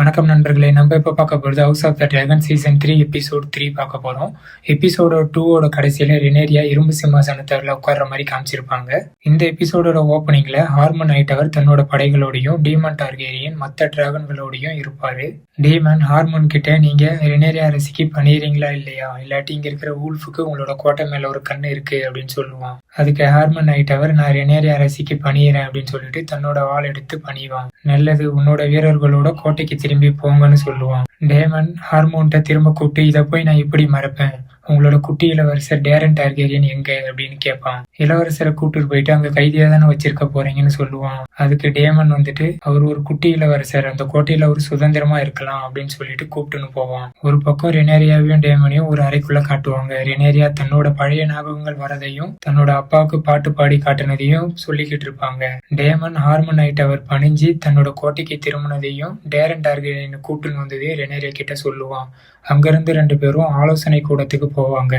வணக்கம் நண்பர்களே. நம்ம இப்போ பார்க்க போகிறது House of the Dragon season 3 episode 3 பார்க்க போகிறோம். எபிசோட 2ஓட கடைசியில் ரெனேரியா இரும்பு சிம்மாசனத்தில் உட்கார்ற மாதிரி காமிச்சிருப்பாங்க. இந்த எபிசோடோட ஓப்பனிங்கில் ஹார்மன் ஹைட்டவர் தன்னோட படைகளோடையும் டீமன் டார்கேரியன் மற்ற டிராகன்களோடையும் இருப்பார். டீமன் ஹார்மன் கிட்ட நீங்கள் ரெனேரியா அரசிக்கு பண்ணிடுறீங்களா இல்லையா, இல்லாட்டி இங்கே இருக்கிற ஊல்ஃபுக்கு உங்களோட கோட்டை மேலே ஒரு கண்ணு இருக்குது அப்படின்னு சொல்லுவான். அதுக்கு ஹார்மன் ஹைட்டவர் நான் ரெனேரியா அரசிக்கு பண்ணிடுறேன் அப்படின்னு சொல்லிட்டு தன்னோட வாள் எடுத்து பணிவான். நல்லது, உன்னோட வீரர்களோட கோட்டைக்கு திரும்பி போங்கன்னு சொல்லுவான். டேமன் ஹார்மோன்ட்ட திரும்ப கூப்பிட்டு இதை போய் நான் இப்படி மறப்பேன், உங்களோட குட்டி இளவரசர் டேரன் டார்கேரியன் எங்க அப்படின்னு கேட்பான். இளவரசரை கூப்பிட்டு போயிட்டு அங்க கைதியா தானே வச்சிருக்க போறீங்கன்னு சொல்லுவான். அதுக்கு டேமன் வந்துட்டு அவர் ஒரு குட்டி இளவரசர், அந்த கோட்டையில ஒரு சுதந்திரமா இருக்கலாம் அப்படின்னு சொல்லிட்டு கூப்பிட்டுன்னு போவான். ஒரு பக்கம் ரெனேரியாவையும் டேமனையும் ஒரு அறைக்குள்ள காட்டுவாங்க. ரெனேரியா தன்னோட பழைய ஞாபகங்கள் வரதையும் தன்னோட அப்பாவுக்கு பாட்டு பாடி காட்டுனதையும் சொல்லிக்கிட்டு இருப்பாங்க. டேமன் ஹார்மன் ஹைட்டவர் பணிஞ்சு தன்னோட கோட்டைக்கு திரும்பினதையும் டேரன் டார்கேரியனை கூப்பிட்டுன்னு வந்ததையும் ரெனேரியா கிட்ட சொல்லுவான். அங்கிருந்து 2 பேரும் ஆலோசனை கூடத்துக்கு போவாங்க.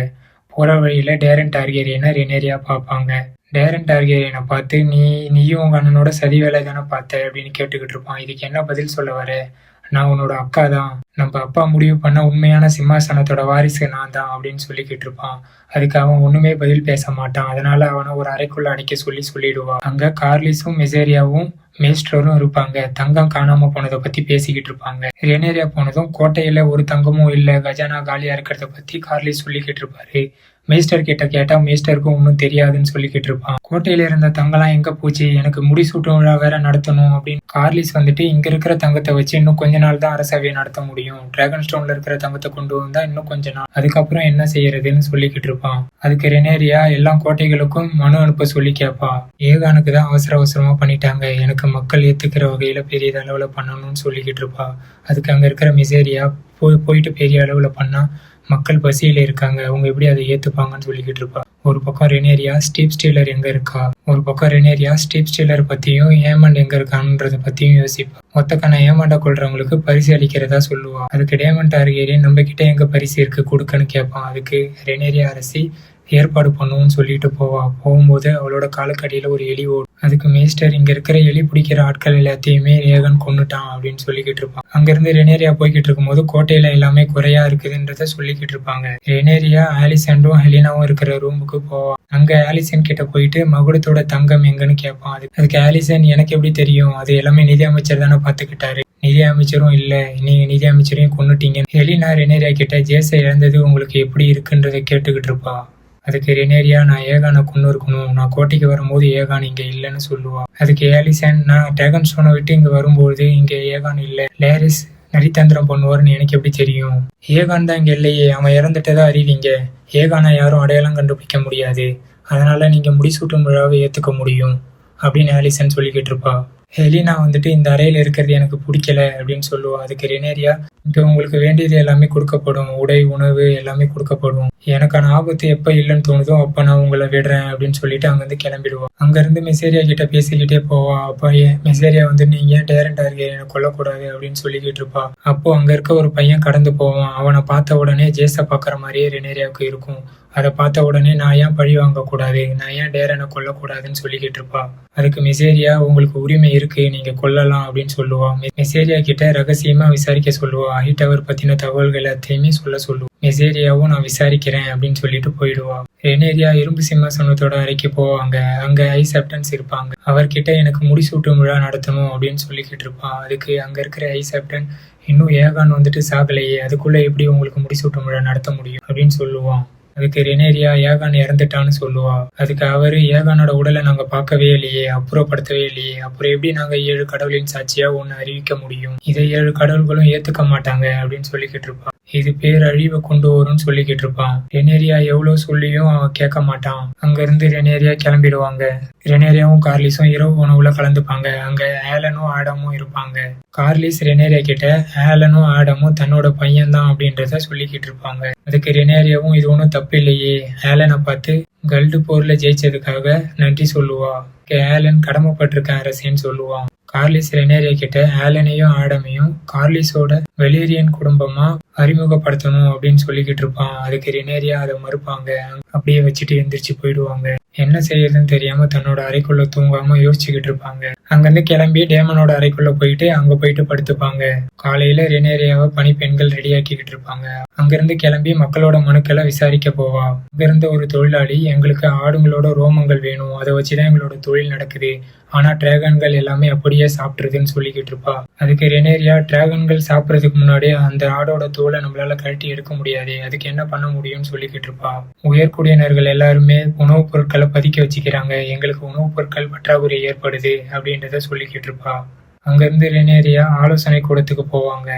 போற வழியில டேரன் டார்கேரியனை ரெனேரியா பார்ப்பாங்க. டேரன் டார்கேரியனை பார்த்து நீயும் உங்க அண்ணனோட சதி வேலை தானே பார்த்த அப்படின்னு கேட்டுக்கிட்டு இருப்பான். இதுக்கு என்ன பதில் சொல்ல வர? நான் உன்னோட அக்கா தான், நம்ம அப்பா முடிவு பண்ண உண்மையான சிம்மாசனத்தோட வாரிசு நான் தான் அப்படின்னு சொல்லிக்கிட்டு இருப்பான். அதுக்கு அவன் ஒண்ணுமே பதில் பேச மாட்டான். அதனால அவனை ஒரு அறைக்குள்ள அடைக்க சொல்லிடுவான். அங்க கார்லிஸும் மெசேரியாவும் மேஸ்டரும் இருப்பாங்க. தங்கம் காணாம போனதை பத்தி பேசிக்கிட்டு இருப்பாங்க. ரெனேரியா போனதும் கோட்டையில ஒரு தங்கமும் இல்ல, கஜானா காலியா இருக்கிறத பத்தி கார்லிஸ் சொல்லிக்கிட்டு இருப்பாரு. மேஸ்டர் கிட்ட கேட்டா மேஸ்டருக்கும் ஒன்னும் தெரியாதுன்னு சொல்லிக்கிட்டு இருப்பான். கோட்டையில இருந்த தங்கம்லாம் எங்க போச்சு, எனக்கு முடிசூட்டும் விழா வேற நடத்தணும் அப்படின்னு கார்லிஸ் வந்துட்டு இங்க இருக்கிற தங்கத்தை வச்சு இன்னும் கொஞ்ச நாள் தான் அரசவையை நடத்த முடியும், டிராகன் ஸ்டோன்ல இருக்கிற தங்கத்தை கொண்டு வந்தா இன்னும் கொஞ்ச நாள், அதுக்கப்புறம் என்ன செய்யறதுன்னு சொல்லிக்கிட்டு இருப்பான். அதுக்கு ரெனேரியா எல்லா கோட்டைகளுக்கும் மனு அனுப்ப சொல்லி கேட்பா. ஏகானுக்கு தான் அவசரமா பண்ணிட்டாங்க, எனக்கு மக்கள் ஏத்துக்கிற வகையில பெரிய அளவுல பண்ணணும்னு சொல்லிக்கிட்டு இருப்பா. அதுக்கு அங்க இருக்கிற மிசேரியா போயிட்டு பெரிய அளவுல பண்ணா மக்கள் பசியில இருக்காங்க, அவங்க எப்படி அதை ஏத்துப்பாங்கன்னு சொல்லிக்கிட்டு இருப்பா. ஒரு பக்கம் ரெனேரியா ஸ்டீப் ஸ்டீலர் எங்க இருக்கா, ஒரு பக்கம் ரெனேரியா ஸ்டீப் ஸ்டீலர் பத்தியும் ஏமண்ட் எங்க இருக்கான்றத பத்தியும் யோசிப்பா. மொத்தக்கான ஏமாண்டா கொள்றவங்களுக்கு பரிசு அளிக்கிறதா சொல்லுவா. அதுக்கு டேமன் டார்கேரியன் நம்ம கிட்ட எங்க பரிசு இருக்கு கொடுக்கன்னு கேட்பான். அதுக்கு ரெனேரியா அரசி ஏற்பாடு பண்ணுவோம்னு சொல்லிட்டு போவா. போகும்போது அவளோட காலுக்கடியில ஒரு எலி ஓடும். அதுக்கு மேஸ்டர் இங்க இருக்கிற எலி பிடிக்கிற ஆட்கள் எல்லாத்தையுமே ஏகன் கொன்னுட்டான் அப்படின்னு சொல்லிக்கிட்டு இருப்பான். அங்கிருந்து ரெனேரியா போய்கிட்டு இருக்கும்போது கோட்டையில எல்லாமே குறையா இருக்குதுன்றத சொல்லிக்கிட்டு இருப்பாங்க. ரெனேரியா ஆலிசண்டும் ஹெலினாவும் இருக்கிற ரூமுக்கு போவா. அங்க ஆலிசன் கிட்ட போயிட்டு மகுடத்தோட தங்கம் எங்கன்னு கேட்பான். அதுக்கு ஆலிசன் எனக்கு எப்படி தெரியும், அது எல்லாமே நிதி அமைச்சர் தானே பாத்துக்கிட்டாரு, நிதி அமைச்சரும் இல்ல, நீங்க நிதி அமைச்சரையும் கொன்னுட்டீங்க. ஹெலினா ரெனேரியா கிட்ட ஜேச இழந்தது உங்களுக்கு எப்படி இருக்குன்றத கேட்டுக்கிட்டு இருப்பா. அதுக்கு ரெனேரியா நான் ஏகானை கொண்டு இருக்கணும், நான் கோட்டைக்கு வரும்போது ஏகான் இங்க இல்லைன்னு சொல்லுவா. அதுக்கு ஆலிசன் நான் டிராகன் ஸ்டோனை விட்டு இங்க வரும்போது இங்க ஏகான் இல்ல, லேரிஸ் நரித்தந்திரம் பண்ணுவார்னு எனக்கு எப்படி தெரியும், ஏகான் தான் இங்க இல்லையே, அவன் இறந்துட்டதா அறிவிங்க, ஏகானை யாரும் அடையாளம் கண்டுபிடிக்க முடியாது, அதனால நீங்க முடிசூட்டும் விழாவை ஏத்துக்க முடியும் அப்படின்னு ஆலிசன் சொல்லிக்கிட்டு இருப்பா. ஹெலினா வந்துட்டு இந்த அறையில இருக்கிறது எனக்கு பிடிக்கல அப்படின்னு சொல்லுவா. அதுக்கு ரெனேரியா இங்க உங்களுக்கு வேண்டியது எல்லாமே கொடுக்கப்படும், உடை உணவு எல்லாமே கொடுக்கப்படும், எனக்கான ஆபத்து எப்ப இல்லைன்னு தோணுதோ அப்ப நான் உங்களை விடுறேன் அப்படின்னு சொல்லிட்டு அங்கிருந்து கிளம்பிடுவா. அங்க இருந்து மெசேரியா கிட்ட பேசிக்கிட்டே போவா. அப்ப மெசேரியா வந்து நீங்க ஏன் டேரன் டார்கேரியனை கொல்லக்கூடாது அப்படின்னு சொல்லிக்கிட்டு இருப்பா. அப்போ அங்க இருக்க ஒரு பையன் கடந்து போவான். அவனை பார்த்த உடனே ஜேஸ பாக்குற மாதிரியே ரெனேரியாவுக்கு இருக்கும். அதை பார்த்த உடனே நான் ஏன் பழி வாங்க கூடாது, நான் ஏன் டேரனை கொல்லக்கூடாதுன்னு சொல்லிக்கிட்டு இருப்பா. அதுக்கு மெசேரியா உங்களுக்கு உரிமை இருக்கு, நீங்க கொல்லலாம் அப்படின்னு சொல்லுவா. மெசேரியா கிட்ட ரகசியமா விசாரிக்க சொல்லுவா. ஹைட்டவர் பத்தின தகவல்கள் எல்லாத்தையுமே சொல்லுவா. மெசேரியாவும் நான் விசாரிக்கிறேன் அப்படின்னு சொல்லிட்டு போயிடுவா. ரெனேரியா இரும்பு சிம்மாசனத்தோட அறைக்கு போவாங்க. அங்க ஐசப்டன்ஸ் இருப்பாங்க. அவர்கிட்ட எனக்கு முடிசூட்டும் விழா நடத்தணும் அப்படின்னு சொல்லிக்கிட்டு இருப்பா. அதுக்கு அங்க இருக்கிற ஐசப்டன் இன்னும் ஏகான் வந்துட்டு சாகலையே, அதுக்குள்ள எப்படி உங்களுக்கு முடிசூட்டும் விழா நடத்த முடியும் அப்படின்னு சொல்லுவான். அதுக்கு ரெனேரியா ஏகான் இறந்துட்டான்னு சொல்லுவா. அதுக்கு அவரு ஏகானோட உடலை நாங்க பார்க்கவே இல்லையே, அப்புறப்படுத்தவே இல்லையே, அப்புறம் எப்படி நாங்க 7 கடவுளின் சாட்சியா ஒன்னு அறிவிக்க முடியும், இதை 7 கடவுள்களும் ஏத்துக்க மாட்டாங்க அப்படின்னு சொல்லிக்கிட்டு இருப்பா. இது பேரழிவை கொண்டு வரும்னு சொல்லிக்கிட்டு இருப்பான். ரெனேரியா எவ்வளவு சொல்லியும் அவன் கேட்க மாட்டான். அங்க இருந்து ரெனேரியா கிளம்பிடுவாங்க. ரெனேரியாவும் கார்லிஸும் இரவு உணவுல கலந்துப்பாங்க. அங்க ஆலனும் ஆடமும் இருப்பாங்க. கார்லிஸ் ரெனேரியா கிட்ட ஆலனும் ஆடமும் தன்னோட பையன் தான் அப்படின்றத சொல்லிக்கிட்டு இருப்பாங்க. அதுக்கு ரெனேரியாவும் இது ஒன்றும் தப்பு இல்லையே, ஆலனை பார்த்து கல்டு போர்ல ஜெயிச்சதுக்காக நன்றி சொல்லுவா. ஆலன் கடமைப்பட்டிருக்க அரசேன்னு சொல்லுவான். கார்லிஸ் ரெனேரியா கிட்ட ஆலனையும் ஆடமையும் கார்லிஸோட வெலேரியன் குடும்பமா அறிமுகப்படுத்தணும் அப்படின்னு சொல்லிக்கிட்டு இருப்பான். அதுக்கு ரெனேரியா அதை மறுப்பாங்க. அப்படியே வச்சுட்டு எந்திரிச்சு போயிடுவாங்க. என்ன செய்யறதுன்னு தெரியாம தன்னோட அறைக்குள்ள தூங்காம யோசிச்சுக்கிட்டு இருப்பாங்க. அங்கிருந்து கிளம்பி டேமனோட அறைக்குள்ள போயிட்டு அங்க போயிட்டு படுத்துப்பாங்க. காலையில ரெனேரியாவை பணிப்பெண்கள் ரெடியாக்கிக்கிட்டு இருப்பாங்க. அங்கிருந்து கிளம்பி மக்களோட மனுக்களை விசாரிக்க போவா. அங்கிருந்த ஒரு தொழிலாளி, எங்களுக்கு ஆடுங்களோட ரோமங்கள் வேணும், அதை வச்சுதான் எங்களோட தொழில் நடக்குது, ஆனா டிராகன்கள் எல்லாமே அப்படியே சாப்பிட்டுருதுன்னு சொல்லிக்கிட்டு இருப்பா. அதுக்கு ரெனேரியா, டிராகன்கள் சாப்பிட்றதுக்கு முன்னாடி அந்த ஆடோட தோலை நம்மளால கழட்டி எடுக்க முடியாது, அதுக்கு என்ன பண்ண முடியும்னு சொல்லிக்கிட்டு இருப்பா. உயர்குடியினர்கள் எல்லாருமே உணவுப் பொருட்களை பதுக்கி வச்சுக்கிறாங்க, எங்களுக்கு உணவுப் பொருட்கள் பற்றாக்குறை ஏற்படுது அப்படின்றத சொல்லிக்கிட்டு இருப்பா. அங்கிருந்து ரெனேரியா ஆலோசனை கூடத்துக்கு போவாங்க.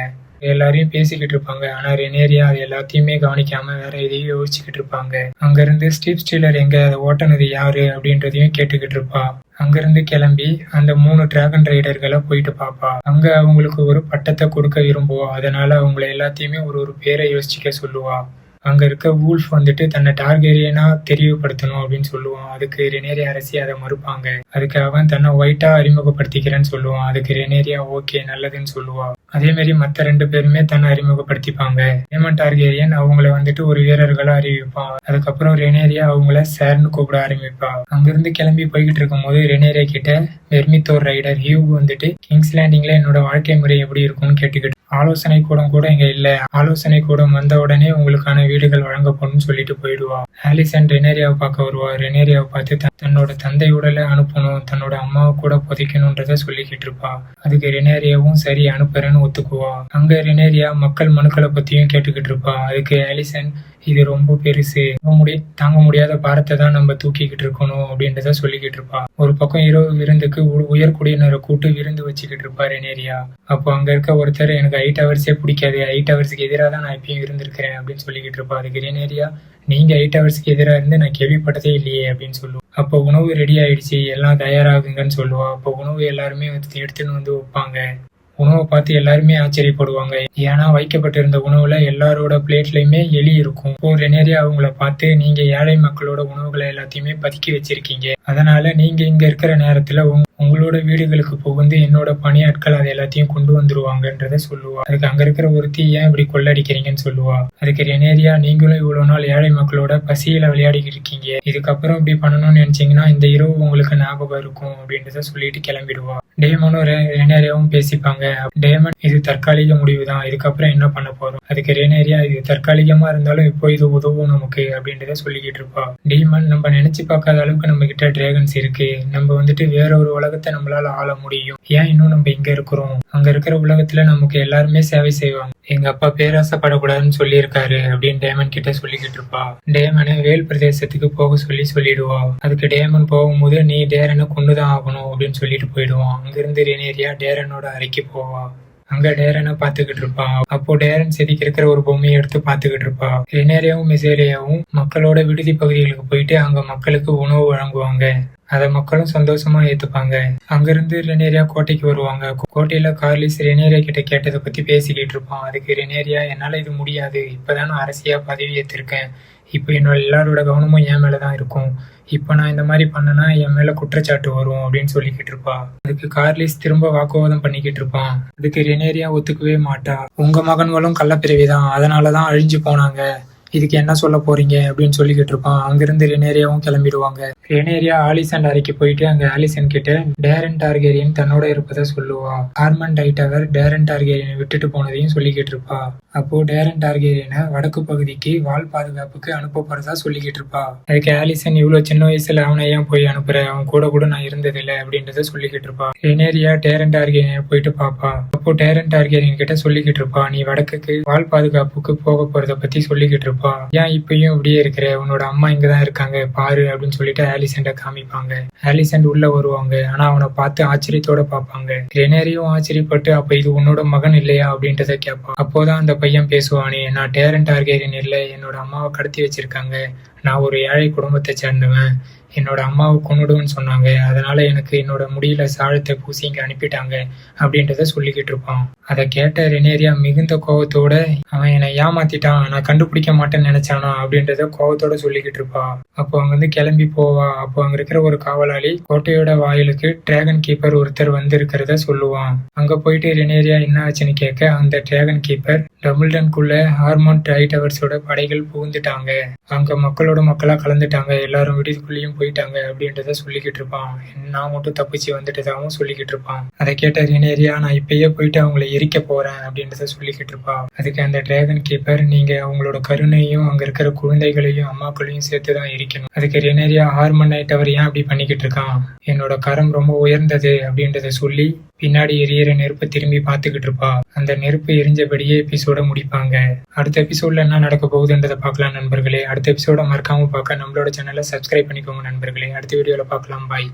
எல்லாரையும் பேசிக்கிட்டு இருப்பாங்க. ஆனா ரெனேரியா அது எல்லாத்தையுமே கவனிக்காம வேற எதையும் யோசிச்சுக்கிட்டு இருப்பாங்க. அங்கிருந்து ஸ்டீப் ஸ்டீலர் எங்க, அதை ஓட்டுனது யாரு அப்படின்றதையும் கேட்டுக்கிட்டு இருப்பா. அங்கிருந்து கிளம்பி அந்த 3 டிராகன் ரைடர்களை போயிட்டு பாப்பா. அங்க அவங்களுக்கு ஒரு பட்டத்தை கொடுக்க விரும்புவா. அதனால அவங்கள எல்லாத்தையுமே ஒரு பேரை யோசிச்சுக்க சொல்லுவா. அங்க இருக்க வூல்ஃப் வந்துட்டு தன்னை டார்கெரியனா தெரிவுபடுத்தணும் அப்படின்னு சொல்லுவான். அதுக்கு ரெனேரியா அரசி அதை மறுப்பாங்க. அதுக்கு அவன் தன்னை ஒயிட்டா அறிமுகப்படுத்திக்கிறேன்னு சொல்லுவான். அதுக்கு ரெனேரியா ஓகே நல்லதுன்னு சொல்லுவா. அதே மாதிரி மற்ற 2 பேருமே தன்னை அறிமுகப்படுத்திப்பாங்க. டேமன் டார்கெரியன் அவங்கள வந்துட்டு ஒரு வீரர்களா அறிவிப்பான். அதுக்கப்புறம் ரெனேரியா அவங்கள சேர்னு கூப்பிட ஆரம்பிப்பா. அங்கிருந்து கிளம்பி போய்கிட்டு இருக்கும் போது ரெனேரியா கிட்ட வெர்மித்தோர் ரைடர் ஹியூ வந்துட்டு கிங்ஸ் லேண்டிங்ல என்னோட வாழ்க்கை முறை எப்படி இருக்கும்னு கேட்டுக்கிட்டு, ஆலோசனை கூடம் கூட இங்க இல்ல, ஆலோசனை கூடம் வந்த உடனே உங்களுக்கான வீடுகள் வழங்கப்படும் சொல்லிட்டு போயிடுவா. ஆலிசன் ரெனேரியாவை பார்க்க வருவா. ரெனேரியாவை பார்த்து தன்னோட தந்தை உடலை அனுப்பணும், தன்னோட அம்மாவை கூட புதைக்கணும்ன்றத சொல்லிக்கிட்டு இருப்பா. அதுக்கு ரெனேரியாவும் சரி அனுப்புறேன்னு ஒத்துக்குவா. அங்க ரெனேரியா மக்கள் மனுக்களை பத்தியும் கேட்டுக்கிட்டு இருப்பா. அதுக்கு ஆலிசன், இது ரொம்ப பெருசு, தாங்க முடியாத பாரத்தை தான் நம்ம தூக்கிக்கிட்டு இருக்கணும் அப்படின்றத சொல்லிக்கிட்டு இருப்பா. ஒரு பக்கம் இரவு விருந்துக்கு உயர்குடியினரை கூட்டு விருந்து வச்சுக்கிட்டு இருப்பா ரெனேரியா. அப்போ அங்க இருக்க ஒருத்தர், எனக்கு 8 ஹவர்ஸே பிடிக்காது, 8 ஹவர்ஸுக்கு எதிராக தான் நான் இப்பயும் இருந்திருக்கிறேன் அப்படின்னு சொல்லிக்கிட்டு இருப்பா. அதுக்கு ரெனேரியா, நீங்க 8 ஹவர்ஸுக்கு எதிராக இருந்து நான் கேள்விப்பட்டதே இல்லையே அப்படின்னு சொல்லுவோம். அப்போ உணவு ரெடி ஆயிடுச்சு, எல்லாம் தயாராகுங்கன்னு சொல்லுவா. அப்போ உணவு எல்லாருமே எடுத்துன்னு வந்து வைப்பாங்க. உணவை பார்த்து எல்லாருமே ஆச்சரியப்படுவாங்க. ஏன்னா வைக்கப்பட்டிருந்த உணவுல எல்லாரோட பிளேட்லயுமே எலி இருக்கும். இப்போ ரெனேரியா அவங்கள பார்த்து, நீங்க ஏழை மக்களோட உணவுகளை எல்லாத்தையுமே பதுக்கி வச்சிருக்கீங்க, அதனால நீங்க இங்க இருக்கிற நேரத்துல உங்களோட வீடுகளுக்கு புகுந்து என்னோட பணியாட்கள் அதை எல்லாத்தையும் கொண்டு வந்துருவாங்கன்றத சொல்லுவா. அதுக்கு அங்க இருக்கிற ஒருத்தி, ஏன் இப்படி கொள்ளடிக்கிறீங்கன்னு சொல்லுவா. அதுக்கு ரெனேரியா, நீங்களும் இவ்வளவு நாள் ஏழை மக்களோட பசியில விளையாடிக்கிட்டு இருக்கீங்க, இதுக்கப்புறம் இப்படி பண்ணணும்னு நினைச்சீங்கன்னா இந்த இரவு உங்களுக்கு ஞாபகம் இருக்கும் அப்படின்றத சொல்லிட்டு கிளம்பிடுவா. டேமனும் ரெனேரியாவும் பேசிப்பாங்க. டேமன், இது தற்காலிக முடிவு தான், இதுக்கப்புறம் என்ன பண்ண போறோம். அதுக்கு ரெனேரியா, இது தற்காலிகமா இருந்தாலும் இப்போ இது உதவும் நமக்கு அப்படின்றத சொல்லிக்கிட்டு இருப்பா. டேமன், நம்ம நினைச்சு பார்க்காத அளவுக்கு நம்ம கிட்ட டிராகன்ஸ் இருக்கு, நம்ம வந்துட்டு வேற ஒரு உலகத்தை நம்மளால ஆள முடியும், ஏன் இன்னும் நம்ம இங்க இருக்கிறோம், அங்க இருக்கிற உலகத்துல நமக்கு எல்லாருமே சேவை செய்வாங்க, எங்க அப்பா பேராசைப்படக்கூடாதுன்னு சொல்லியிருக்காரு அப்படின்னு டேமன் கிட்ட சொல்லிக்கிட்டு இருப்பா. டேமனை வேல் பிரதேசத்துக்கு போக சொல்லிடுவா. அதுக்கு டேமன் போகும்போது, நீ டேரனை கொண்டுதான் ஆகணும் அப்படின்னு சொல்லிட்டு போயிடுவான். அங்கிருந்து ரெனேரியா டேரனோட அறைக்கு போவா. அங்க டேரனை பாத்துக்கிட்டு இருப்பா. அப்போ டேரன் செதுக்கி இருக்கிற ஒரு பொம்மையை எடுத்து பாத்துக்கிட்டு இருப்பா. ரெனேரியாவும் மிசேரியாவும் மக்களோட விடுதி பகுதிகளுக்கு போயிட்டு அங்க மக்களுக்கு உணவு வழங்குவாங்க. அதை மக்களும் சந்தோஷமா ஏத்துப்பாங்க. அங்கிருந்து ரெனேரியா கோட்டைக்கு வருவாங்க. கோட்டையில கார்லிஸ் ரெனேரியா கிட்ட கேட்டதை பத்தி பேசிக்கிட்டு இருப்பான். அதுக்கு ரெனேரியா, என்னால இது முடியாது, இப்பதான் நான் அரசியா பதவி ஏற்றிருக்கேன், இப்போ என்னோட எல்லாரோட கவனமும் என் மேலதான் இருக்கும், இப்போ நான் இந்த மாதிரி பண்ணனா என் மேல குற்றச்சாட்டு வரும் அப்படின்னு சொல்லிக்கிட்டு இருப்பா. அதுக்கு கார்லிஸ் திரும்ப வாக்குவாதம் பண்ணிக்கிட்டு இருப்பான். அதுக்கு ரெனேரியா ஒத்துக்கவே மாட்டா. உங்க மகன்களும் கள்ளப்பிறவிதான், அதனாலதான் அழிஞ்சு போனாங்க, இதுக்கு என்ன சொல்ல போறீங்க அப்படின்னு சொல்லிக்கிட்டு இருப்பான். அங்கிருந்து ரெனேரியாவும் கிளம்பிடுவாங்க. ரெனேரியா ஆலிசன் அறைக்கு போயிட்டு அங்க ஆலிசன் கிட்ட டேரன் டார்கெரியன் தன்னோட இருப்பதை சொல்லுவா. ஆர்மண்ட் ஹைட்டவர் டேரன் டார்கெரியனை விட்டுட்டு போனதையும் சொல்லிக்கிட்டு இருப்பா. அப்போ டேரன் டார்கெரியனை வடக்கு பகுதிக்கு வால் பாதுகாப்புக்கு அனுப்ப போறதா சொல்லிக்கிட்டு இருப்பா. அதுக்கு ஆலிசன், இவ்வளவு சின்ன வயசுல அவனை ஏன் போய் அனுப்புற, அவன் கூட நான் இருந்ததில்லை அப்படின்றத சொல்லிக்கிட்டு இருப்பா. ரெனேரியா டேரன் டார்கெரியனை போயிட்டு பாப்பா. அப்போ டேரன் டார்கெரியன் கிட்ட சொல்லிக்கிட்டு இருப்பா, நீ வடக்குக்கு வால் பாதுகாப்புக்கு போக போறத பத்தி சொல்லிக்கிட்டு இருப்பா. ஏன் இப்பயும் இப்படியே இருக்கிற, உன்னோட அம்மா இங்கதான் இருக்காங்க பாரு அப்படின்னு சொல்லிட்டு ஆலிசன்ட காமிப்பாங்க. ஆலிசன் உள்ள வருவாங்க. ஆனா அவனை பார்த்து ஆச்சரியத்தோட பாப்பாங்க. ரெனேரியும் ஆச்சரியப்பட்டு, அப்ப இது உன்னோட மகன் இல்லையா அப்படின்றத கேட்பான். அப்போதான் அந்த பையன் பேசுவானே, நான் டேரன் டார்கெரியன் இல்லை, என்னோட அம்மாவை கடத்தி வச்சிருக்காங்க, நான் ஒரு ஏழை குடும்பத்தை சேர்ந்தவன், என்னோட அம்மாவை கொன்னுடுன்னு சொன்னாங்க, அதனால எனக்கு என்னோட முடியில சாழத்தை பூசி இங்க அனுப்பிட்டாங்க அப்படின்றத சொல்லிக்கிட்டு இருப்பான். அதை கேட்ட ரெனேரியா மிகுந்த கோவத்தோட, அவன் என்னை ஏமாத்திட்டான், நான் கண்டுபிடிக்க மாட்டேன்னு நினைச்சானா அப்படின்றத கோவத்தோட சொல்லிக்கிட்டு இருப்பா. அப்போ அங்கிருந்து கிளம்பி போவா. அப்போ அங்க இருக்கிற ஒரு காவலாளி கோட்டையோட வாயிலுக்கு டிராகன் கீப்பர் ஒருத்தர் வந்து இருக்கிறத சொல்லுவான். அங்க போயிட்டு ரெனேரியா என்ன ஆச்சுன்னு கேட்க, அந்த டிராகன் கீப்பர் டம்பிள்டனுக்குள்ள ஹார்மண்ட் ஹைட்டவர்ஸோட படைகள் புகுந்துட்டாங்க, அங்க மக்களோட மக்களோட மக்களா கலந்துட்டாங்க, எல்லாரும் விடுதிக்குள்ளேயும் போயிட்டாங்க அப்படின்றத சொல்லிக்கிட்டு இருப்பான். நான் மட்டும் தப்பிச்சு வந்துட்டதாகவும் சொல்லிக்கிட்டு இருப்பான். அதை கேட்ட ரினேரியா, நான் இப்பயே போயிட்டு அவங்களை எரிக்க போறேன் அப்படின்றத சொல்லிக்கிட்டு இருப்பா. அதுக்கு அந்த டிராகன் கீப்பர், நீங்க அவங்களோட கருணையும் அங்க இருக்கிற குழந்தைகளையும் அம்மாக்களையும் சேர்த்துதான் எரிக்கணும். அதுக்கு ரினேரியா, ஹார்மன் நைட் அவர் ஏன் அப்படி பண்ணிக்கிட்டு இருக்கான், என்னோட கரம் ரொம்ப உயர்ந்தது அப்படின்றத சொல்லி பின்னாடி எரியற நெருப்பை திரும்பி பார்த்துக்கிட்டு இருப்பா. அந்த நெருப்பு எரிஞ்சபடியே எபிசோட முடிப்பாங்க. அடுத்த எபிசோட்ல என்ன நடக்க போகுதுன்றதை பார்க்கலாம் நண்பர்களே. அடுத்த எபிசோட மறக்காம பார்க்க நம்மளோட சேனலை சப்ஸ்கிரைப் பண்ணிக்கோங்க நண்பர்களே. அடுத்த வீடியோல பார்க்கலாம். பாய்.